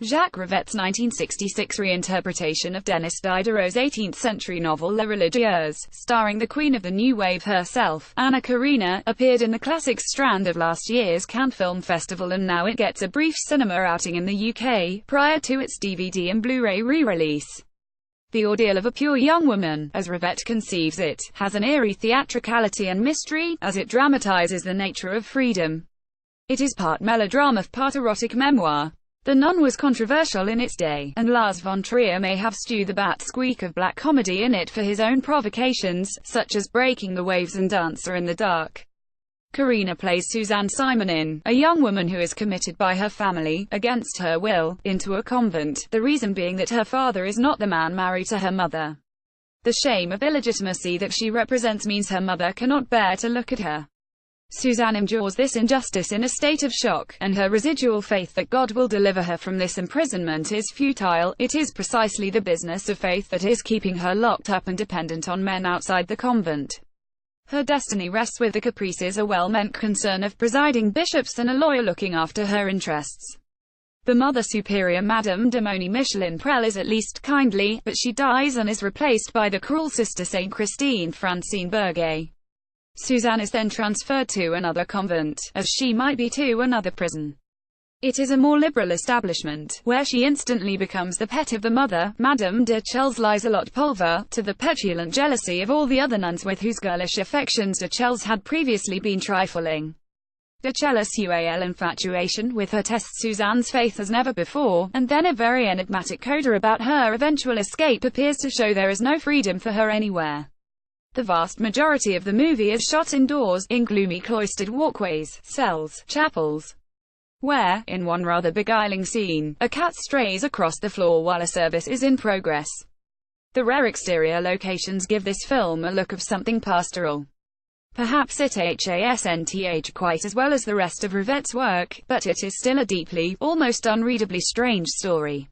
Jacques Rivette's 1966 reinterpretation of Denis Diderot's 18th-century novel La Religieuse, starring the queen of the new wave herself, Anna Karenina, appeared in the classics strand of last year's Cannes Film Festival, and now it gets a brief cinema outing in the UK, prior to its DVD and Blu-ray re-release. The ordeal of a pure young woman, as Rivette conceives it, has an eerie theatricality and mystery, as it dramatizes the nature of freedom. It is part melodrama, part erotic memoir. The Nun was controversial in its day, and Lars von Trier may have stewed the bat squeak of black comedy in it for his own provocations, such as Breaking the Waves and Dancer in the Dark. Karenina plays Suzanne Simonin, a young woman who is committed by her family, against her will, into a convent, the reason being that her father is not the man married to her mother. The shame of illegitimacy that she represents means her mother cannot bear to look at her. Suzanne endures this injustice in a state of shock, and her residual faith that God will deliver her from this imprisonment is futile. It is precisely the business of faith that is keeping her locked up and dependent on men outside the convent. Her destiny rests with the caprices, a well-meant concern of presiding bishops, and a lawyer looking after her interests. The Mother Superior, Madame de Moni Micheline Prel, is at least kindly, but she dies and is replaced by the cruel Sister Saint Christine Francine Berger. Suzanne is then transferred to another convent, as she might be to another prison. It is a more liberal establishment, where she instantly becomes the pet of the mother, Madame de Chelles-Liselott-Pulver, to the petulant jealousy of all the other nuns with whose girlish affections de Chelles had previously been trifling. De Chelles' infatuation with her tests Suzanne's faith as never before, and then a very enigmatic coda about her eventual escape appears to show there is no freedom for her anywhere. The vast majority of the movie is shot indoors, in gloomy cloistered walkways, cells, chapels, where, in one rather beguiling scene, a cat strays across the floor while a service is in progress. The rare exterior locations give this film a look of something pastoral. Perhaps it hasn't quite as well as the rest of Rivette's work, but it is still a deeply, almost unreadably strange story.